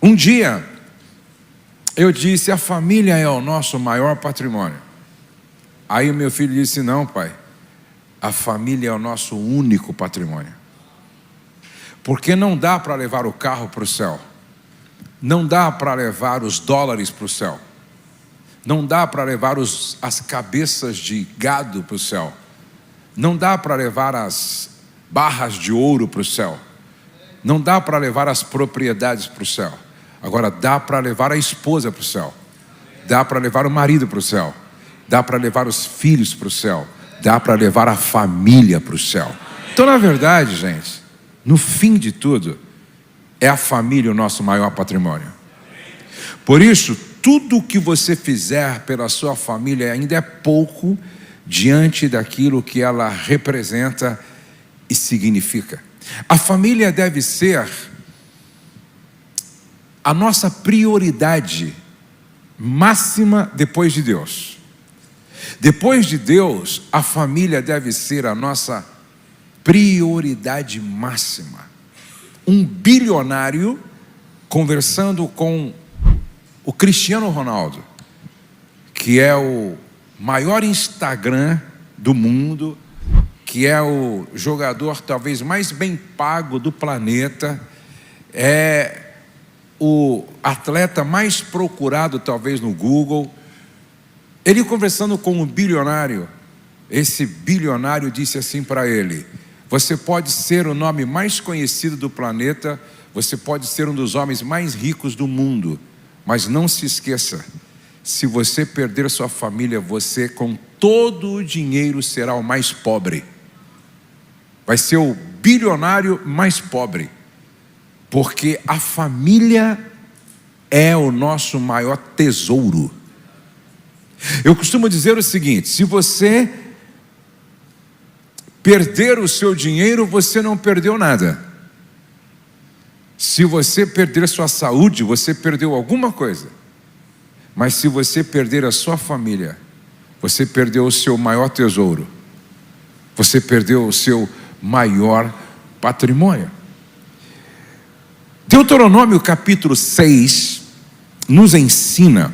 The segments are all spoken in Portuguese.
Um dia, eu disse: a família é o nosso maior patrimônio. Aí o meu filho disse: não, pai, a família é o nosso único patrimônio. Porque não dá para levar o carro para o céu, não dá para levar os dólares para o céu, não dá para levar as cabeças de gado para o céu, não dá para levar as barras de ouro para o céu, não dá para levar as propriedades para o céu. Agora dá para levar a esposa para o céu, dá para levar o marido para o céu, dá para levar os filhos para o céu, dá para levar a família para o céu. Então, na verdade, gente, no fim de tudo, é a família o nosso maior patrimônio. Por isso, tudo o que você fizer pela sua família ainda é pouco diante daquilo que ela representa e significa. A família deve ser a nossa prioridade máxima depois de Deus. Depois de Deus, a família deve ser a nossa prioridade máxima. Um bilionário conversando com o Cristiano Ronaldo, que é o maior Instagram do mundo, que é o jogador talvez mais bem pago do planeta, é o atleta mais procurado talvez no Google. Ele conversando com um bilionário, esse bilionário disse assim para ele: você pode ser o nome mais conhecido do planeta, você pode ser um dos homens mais ricos do mundo, mas não se esqueça, se você perder sua família, você com todo o dinheiro será o mais pobre. Vai ser o bilionário mais pobre, porque a família é o nosso maior tesouro. Eu costumo dizer o seguinte: se você perder o seu dinheiro, você não perdeu nada. Se você perder sua saúde, você perdeu alguma coisa. Mas se você perder a sua família, você perdeu o seu maior tesouro. Você perdeu o seu maior patrimônio. Deuteronômio capítulo 6 nos ensina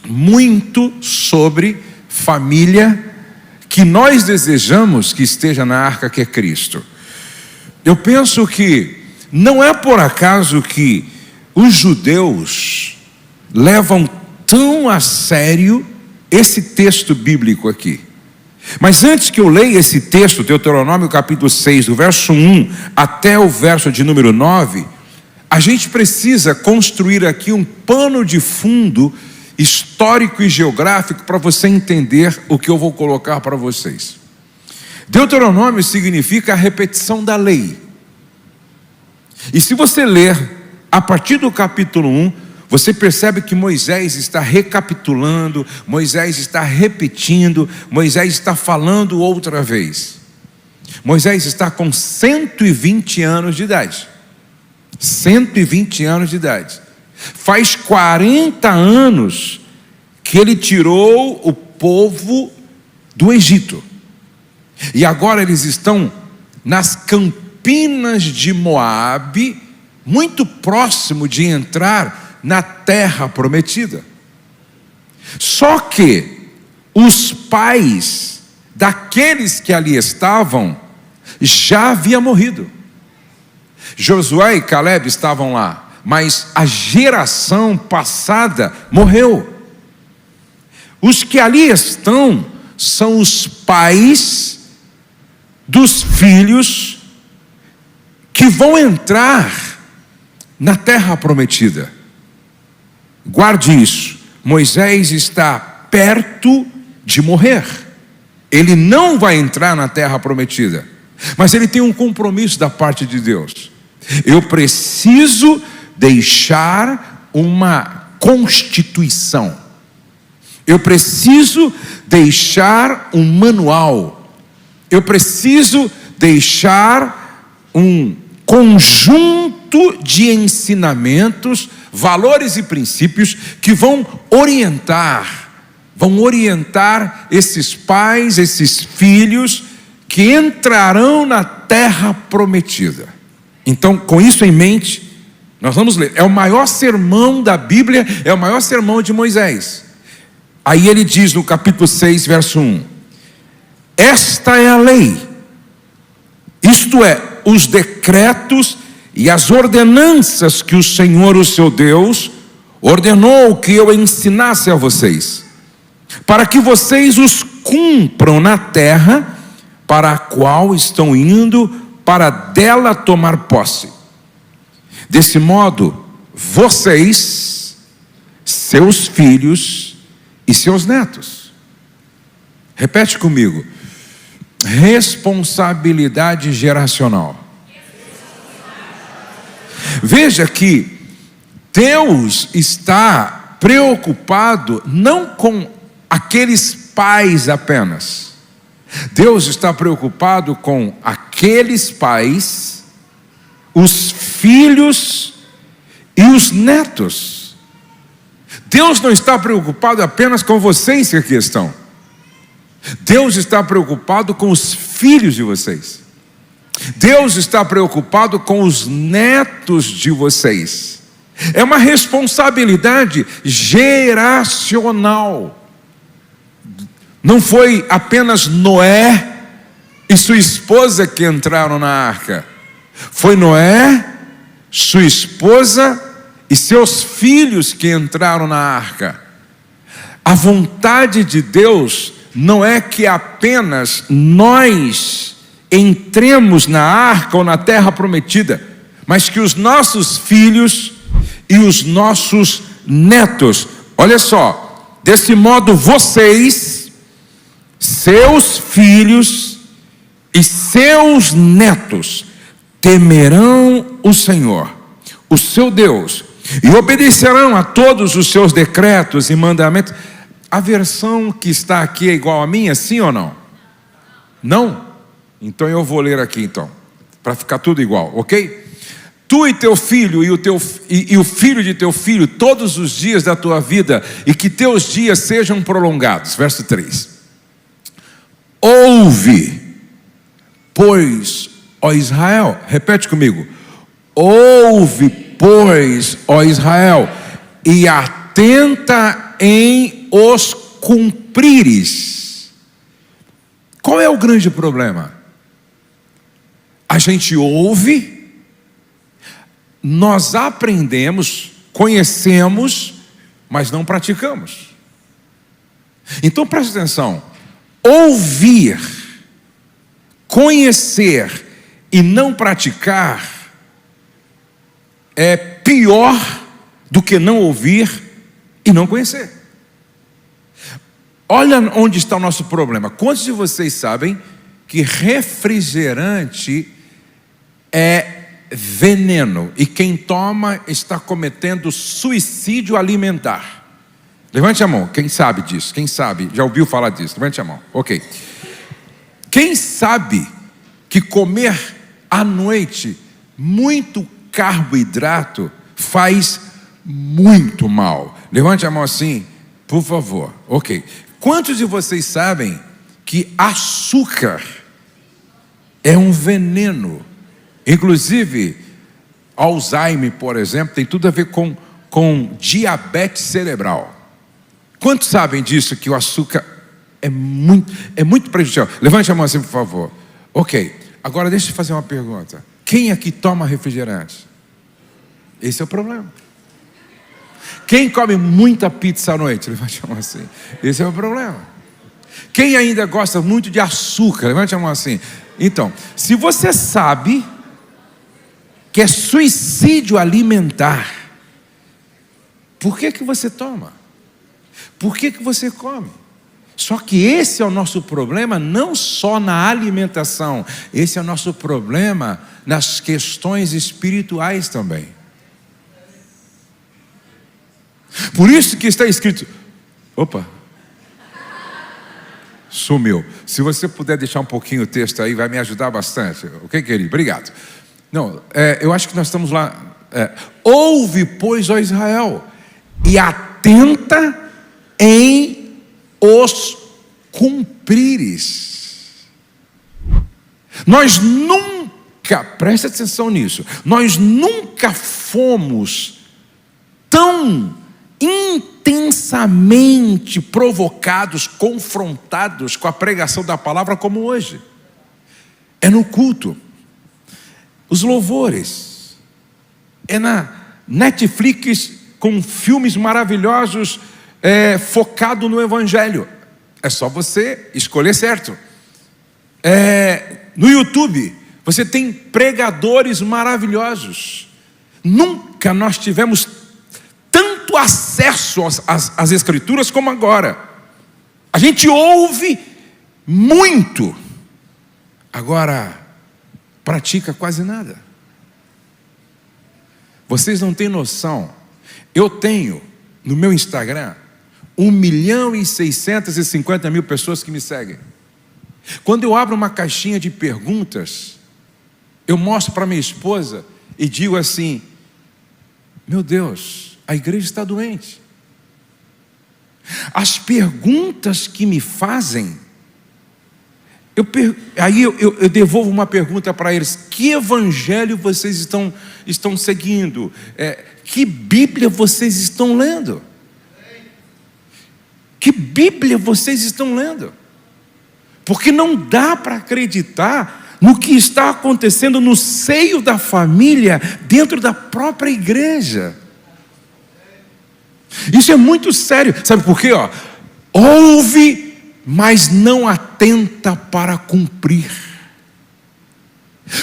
muito sobre família, que nós desejamos que esteja na arca, que é Cristo. Eu penso que não é por acaso que os judeus levam tão a sério esse texto bíblico aqui. Mas antes que eu leia esse texto, Deuteronômio capítulo 6, do verso 1 até o verso de número 9, a gente precisa construir aqui um pano de fundo histórico e geográfico para você entender o que eu vou colocar para vocês. Deuteronômio significa a repetição da lei. E se você ler a partir do capítulo 1, você percebe que Moisés está recapitulando, Moisés está repetindo, Moisés está falando outra vez. Moisés está com 120 anos de idade. 120 anos de idade. Faz 40 anos que ele tirou o povo do Egito. E agora eles estão nas campinas de Moabe, muito próximo de entrar na terra prometida. Só que os pais daqueles que ali estavam já haviam morrido. Josué e Caleb estavam lá, mas a geração passada morreu. Os que ali estão são os pais dos filhos que vão entrar na terra prometida. Guarde isso. Moisés está perto de morrer. Ele não vai entrar na terra prometida, mas ele tem um compromisso da parte de Deus. Eu preciso deixar uma constituição. Eu preciso deixar um manual. Eu preciso deixar um conjunto de ensinamentos, valores e princípios que vão orientar esses pais, esses filhos que entrarão na terra prometida. Então, com isso em mente, Nós vamos ler. É o maior sermão da Bíblia, é o maior sermão de Moisés. Aí ele diz no capítulo 6, verso 1: esta é a lei, isto é, os decretos e as ordenanças que o Senhor, o seu Deus, ordenou que eu ensinasse a vocês, para que vocês os cumpram na terra para a qual estão indo, para dela tomar posse. Desse modo, vocês, seus filhos e seus netos. Repete comigo: responsabilidade geracional. Veja que Deus está preocupado não com aqueles pais apenas. Deus está preocupado com aqueles pais, os filhos e os netos. Deus não está preocupado apenas com vocês que aqui estão. Deus está preocupado com os filhos de vocês. Deus está preocupado com os netos de vocês. É uma responsabilidade geracional. Não foi apenas Noé e sua esposa que entraram na arca. Foi Noé, sua esposa e seus filhos que entraram na arca. A vontade de Deus não é que apenas nós entremos na arca ou na terra prometida, mas que os nossos filhos e os nossos netos, olha só, desse modo vocês, seus filhos e seus netos temerão o Senhor, o seu Deus, e obedecerão a todos os seus decretos e mandamentos. A versão que está aqui é igual a minha, sim ou não? Não? Então eu vou ler aqui então, para ficar tudo igual, ok? Tu e teu filho e o filho de teu filho todos os dias da tua vida, e que teus dias sejam prolongados. Verso 3: ouve, pois, ó Israel, repete comigo: ouve, pois, ó Israel, e atenta em os cumprires. Qual é o grande problema? A gente ouve, nós aprendemos, conhecemos, mas não praticamos. Então preste atenção: ouvir, conhecer e não praticar é pior do que não ouvir e não conhecer. Olha onde está o nosso problema. Quantos de vocês sabem que refrigerante é veneno, e quem toma está cometendo suicídio alimentar? Levante a mão, quem sabe disso? Quem sabe, já ouviu falar disso? Levante a mão, ok. Quem sabe que comer à noite muito carboidrato faz muito mal? Levante a mão assim, por favor, ok. Quantos de vocês sabem que açúcar é um veneno? Inclusive, Alzheimer, por exemplo, tem tudo a ver com diabetes cerebral. Quantos sabem disso, que o açúcar é muito prejudicial? Levante a mão assim, por favor. Ok, agora deixa eu fazer uma pergunta. Quem aqui toma refrigerante? Esse é o problema. Quem come muita pizza à noite? Levante a mão assim. Esse é o problema. Quem ainda gosta muito de açúcar? Levante a mão assim. Então, se você sabe que é suicídio alimentar, por que você toma? Por que você come? Só que esse é o nosso problema, não só na alimentação, esse é o nosso problema nas questões espirituais também. Por isso que está escrito, opa, sumiu. Se você puder deixar um pouquinho o texto aí, vai me ajudar bastante, ok, querido? Obrigado. Não, eu acho que nós estamos lá. Ouve, pois, ó Israel, e atenta em os cumprires. Nós nunca preste atenção nisso, nós nunca fomos tão intensamente provocados, confrontados com a pregação da palavra como hoje. É no culto, os louvores, é na Netflix com filmes maravilhosos, focado no Evangelho. É só você escolher certo. No YouTube, você tem pregadores maravilhosos. Nunca nós tivemos tanto acesso às Escrituras como agora. A gente ouve muito, agora pratica quase nada. Vocês não têm noção. Eu tenho no meu Instagram 1.650.000 pessoas que me seguem. Quando eu abro uma caixinha de perguntas, eu mostro para minha esposa e digo assim: meu Deus, a igreja está doente. As perguntas que me fazem, aí eu devolvo uma pergunta para eles: que evangelho vocês estão seguindo? Que Bíblia vocês estão lendo? Que Bíblia vocês estão lendo? Porque não dá para acreditar no que está acontecendo no seio da família, dentro da própria igreja. Isso é muito sério. Sabe por quê? Ouve, mas não atenta para cumprir.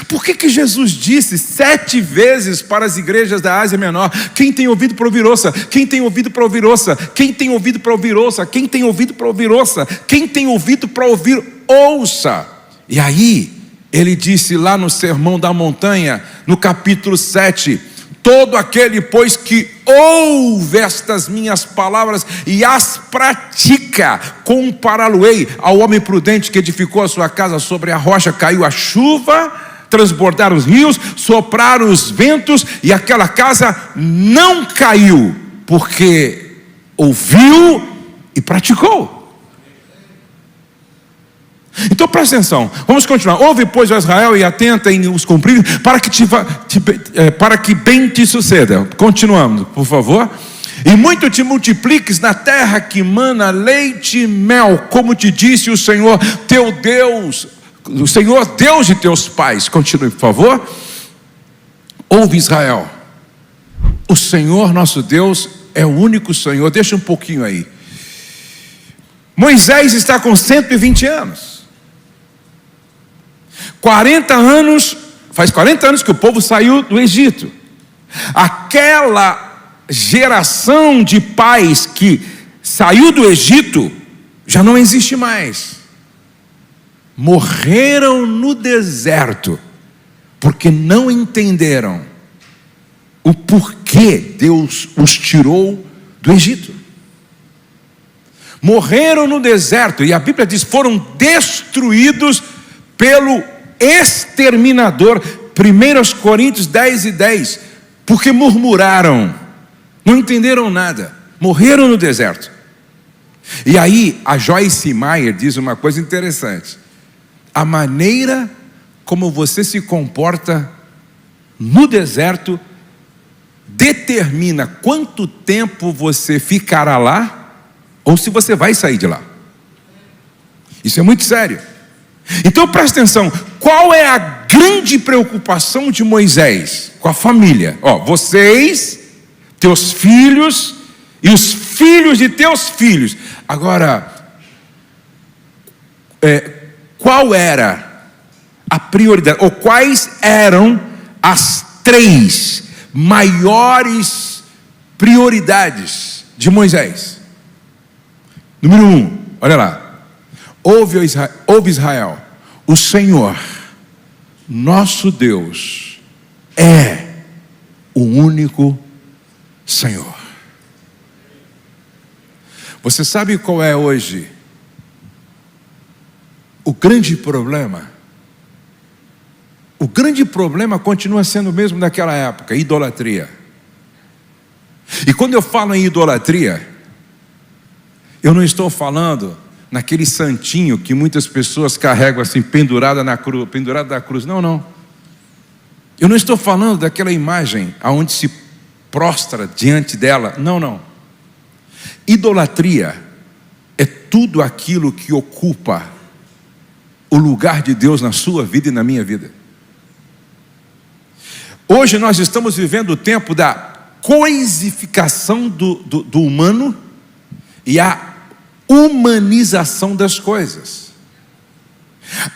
Por que Jesus disse 7 vezes para as igrejas da Ásia Menor: quem tem ouvido para ouvir ouça, quem tem ouvido para ouvir ouça, quem tem ouvido para ouvir ouça, quem tem ouvido para ouvir ouça, quem tem ouvido para ouvir ouça. E aí ele disse lá no Sermão da Montanha, no capítulo 7: todo aquele, pois, que ouve estas minhas palavras e as pratica, compará-lo-ei ao homem prudente que edificou a sua casa sobre a rocha. Caiu a chuva, transbordaram os rios, sopraram os ventos, e aquela casa não caiu, porque ouviu e praticou. Então presta atenção, vamos continuar. Ouve, pois, ó Israel, e atenta em os cumprir, para que bem te suceda. Continuamos, por favor. E muito te multipliques na terra que mana leite e mel, como te disse o Senhor teu Deus, o Senhor Deus de teus pais. Continue, por favor. Ouve, Israel, o Senhor nosso Deus é o único Senhor. Deixa um pouquinho aí. Moisés está com 120 anos. 40 anos, faz 40 anos que o povo saiu do Egito. Aquela geração de pais que saiu do Egito já não existe mais. Morreram no deserto, porque não entenderam o porquê Deus os tirou do Egito. Morreram no deserto, e a Bíblia diz: foram destruídos pelo exterminador. 1 Coríntios 10:10, porque murmuraram, não entenderam nada, morreram no deserto. E aí a Joyce Meyer diz uma coisa interessante: a maneira como você se comporta no deserto determina quanto tempo você ficará lá, ou se você vai sair de lá. Isso é muito sério. Então presta atenção, qual é a grande preocupação de Moisés com a família? Vocês, teus filhos e os filhos de teus filhos. Agora, qual era a prioridade, ou quais eram as 3 maiores prioridades de Moisés? Número 1, olha lá. Ouve Israel, o Senhor nosso Deus é o único Senhor. Você sabe qual é hoje o grande problema? O grande problema continua sendo o mesmo daquela época: idolatria. E quando eu falo em idolatria, eu não estou falando naquele santinho que muitas pessoas carregam assim, pendurado da cruz. Não. Eu não estou falando daquela imagem aonde se prostra diante dela. Não, não. Idolatria é tudo aquilo que ocupa o lugar de Deus na sua vida e na minha vida. Hoje nós estamos vivendo o tempo da coisificação do humano e a humanização das coisas.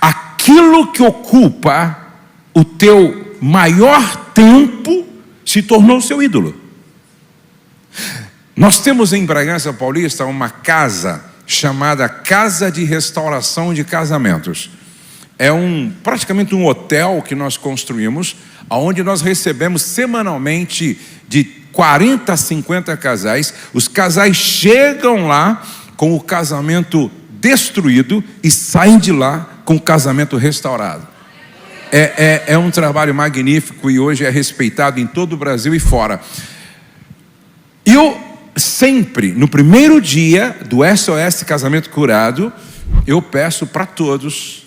Aquilo que ocupa o teu maior tempo se tornou seu ídolo. Nós temos em Bragança Paulista uma casa chamada Casa de Restauração de Casamentos. É praticamente um hotel que nós construímos, onde nós recebemos semanalmente de 40 a 50 casais. Os casais chegam lá com o casamento destruído e saem de lá com o casamento restaurado. É um trabalho magnífico e hoje é respeitado em todo o Brasil e fora. E eu sempre, no primeiro dia do SOS Casamento Curado, eu peço para todos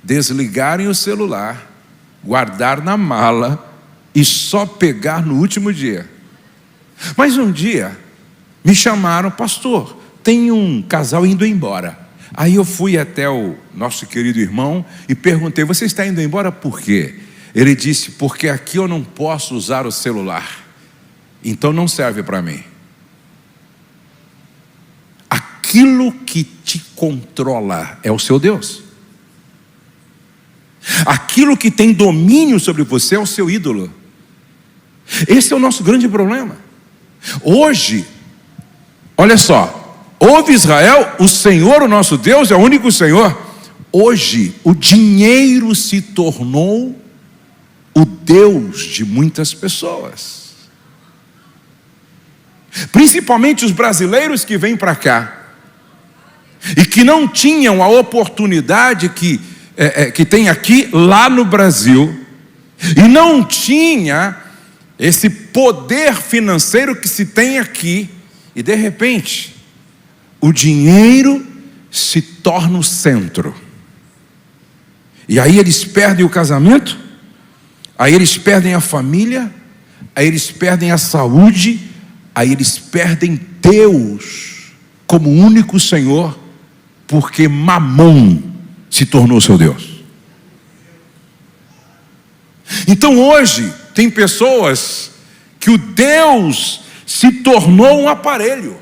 desligarem o celular, guardar na mala e só pegar no último dia. Mas um dia me chamaram: pastor, tem um casal indo embora. Aí eu fui até o nosso querido irmão e perguntei: você está indo embora por quê? Ele disse: porque aqui eu não posso usar o celular, então não serve para mim. Aquilo que te controla é o seu Deus. Aquilo que tem domínio sobre você é o seu ídolo. Esse é o nosso grande problema. Hoje, olha só, ouve Israel, o Senhor, o nosso Deus, é o único Senhor. Hoje, o dinheiro se tornou o Deus de muitas pessoas. Principalmente os brasileiros que vêm para cá e que não tinham a oportunidade que tem aqui lá no Brasil, e não tinha esse poder financeiro que se tem aqui, e de repente o dinheiro se torna o centro, e aí eles perdem o casamento, aí eles perdem a família, aí eles perdem a saúde, aí eles perdem Deus como único Senhor, porque Mamon se tornou seu Deus. Então hoje tem pessoas que o Deus se tornou um aparelho.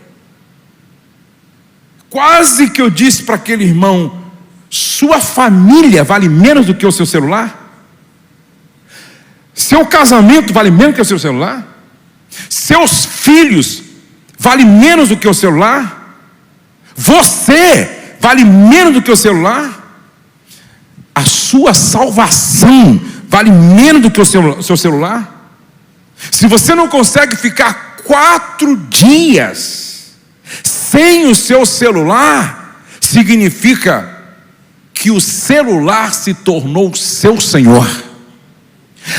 Quase que eu disse para aquele irmão: sua família vale menos do que o seu celular? Seu casamento vale menos do que o seu celular? Seus filhos valem menos do que o celular? Você vale menos do que o celular? A sua salvação vale menos do que o seu celular? Se você não consegue ficar 4 dias sem o seu celular, significa que o celular se tornou seu Senhor.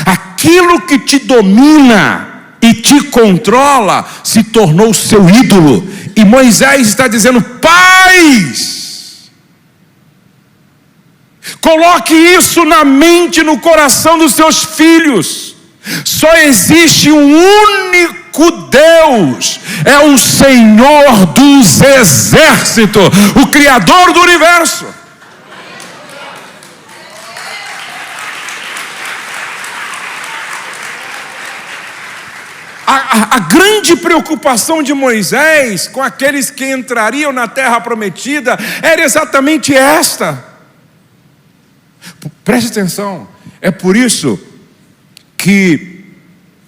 Aquilo que te domina e te controla se tornou seu ídolo. E Moisés está dizendo: pais, coloque isso na mente e no coração dos seus filhos. Só existe um único Deus, é o Senhor dos exércitos, o Criador do universo. A grande preocupação de Moisés com aqueles que entrariam na terra prometida era exatamente esta. Preste atenção, é por isso que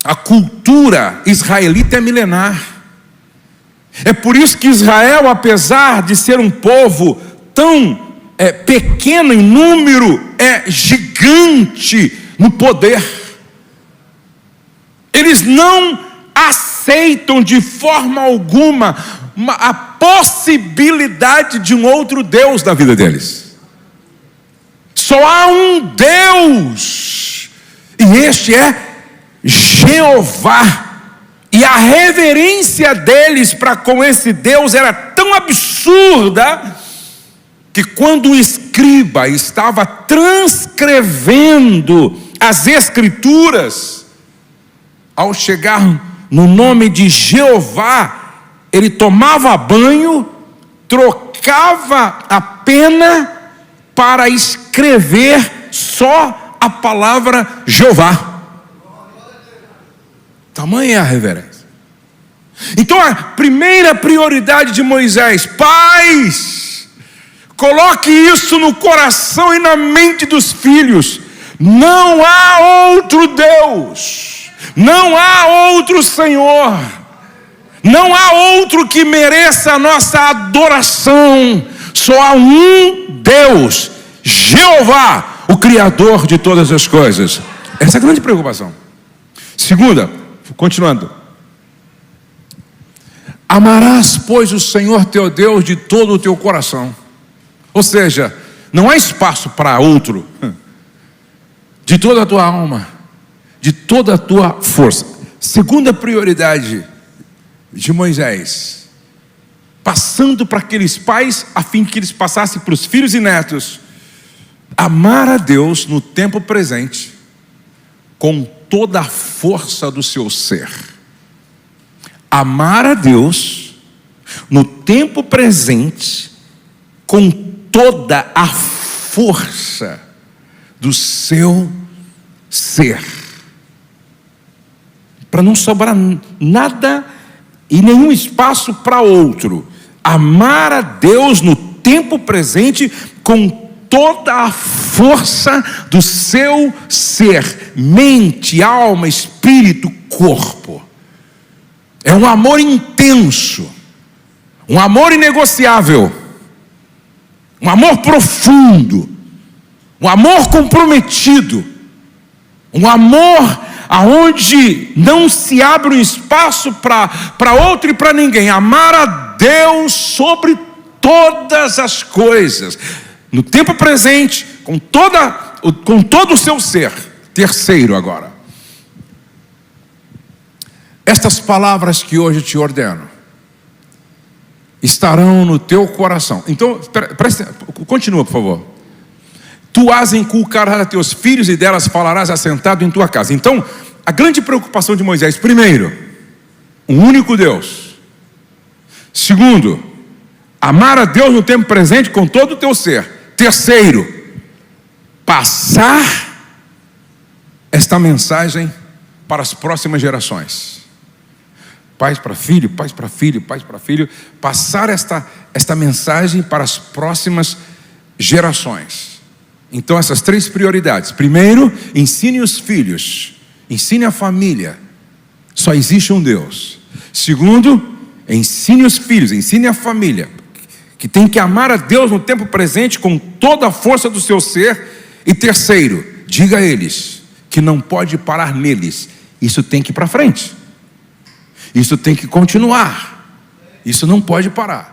a cultura israelita é milenar. É por isso que Israel, apesar de ser um povo tão pequeno em número, é gigante no poder. Eles não aceitam de forma alguma a possibilidade de um outro Deus na vida deles. Só há um Deus, e este é Jeová. E a reverência deles para com esse Deus era tão absurda que quando o escriba estava transcrevendo as Escrituras, ao chegar no nome de Jeová, ele tomava banho, trocava a pena para escrever só a palavra Jeová. Tamanha é a reverência. Então a primeira prioridade de Moisés: pais, coloque isso no coração e na mente dos filhos. Não há outro Deus, não há outro Senhor, não há outro que mereça a nossa adoração. Só há um Deus, Jeová, o Criador de todas as coisas. Essa é a grande preocupação. Segunda, continuando: amarás, pois, o Senhor teu Deus de todo o teu coração. Ou seja, não há espaço para outro. De toda a tua alma, de toda a tua força. Segunda prioridade de Moisés, passando para aqueles pais, a fim que eles passassem para os filhos e netos: amar a Deus no tempo presente, com toda a força do seu ser. Amar a Deus no tempo presente, com toda a força do seu ser, para não sobrar nada e nenhum espaço para outro. Amar a Deus no tempo presente, com toda a força do seu ser, mente, alma, espírito, corpo. É um amor intenso, um amor inegociável, um amor profundo, um amor comprometido, um amor aonde não se abre um espaço para outro e para ninguém. Amar a Deus sobre todas as coisas, no tempo presente, com todo o seu ser. Terceiro agora, estas palavras que hoje te ordeno estarão no teu coração. Então, continua, por favor. Tu as inculcarás a teus filhos e delas falarás assentado em tua casa. Então, a grande preocupação de Moisés: primeiro, um único Deus. Segundo, amar a Deus no tempo presente com todo o teu ser. Terceiro, passar esta mensagem para as próximas gerações. Pais para filho, pais para filho, pais para filho. Passar esta mensagem para as próximas gerações. Então, essas três prioridades: primeiro, ensine os filhos, ensine a família, só existe um Deus. Segundo, ensine os filhos, ensine a família, que tem que amar a Deus no tempo presente com toda a força do seu ser. E terceiro, diga a eles que não pode parar neles. Isso tem que ir para frente, isso tem que continuar, isso não pode parar.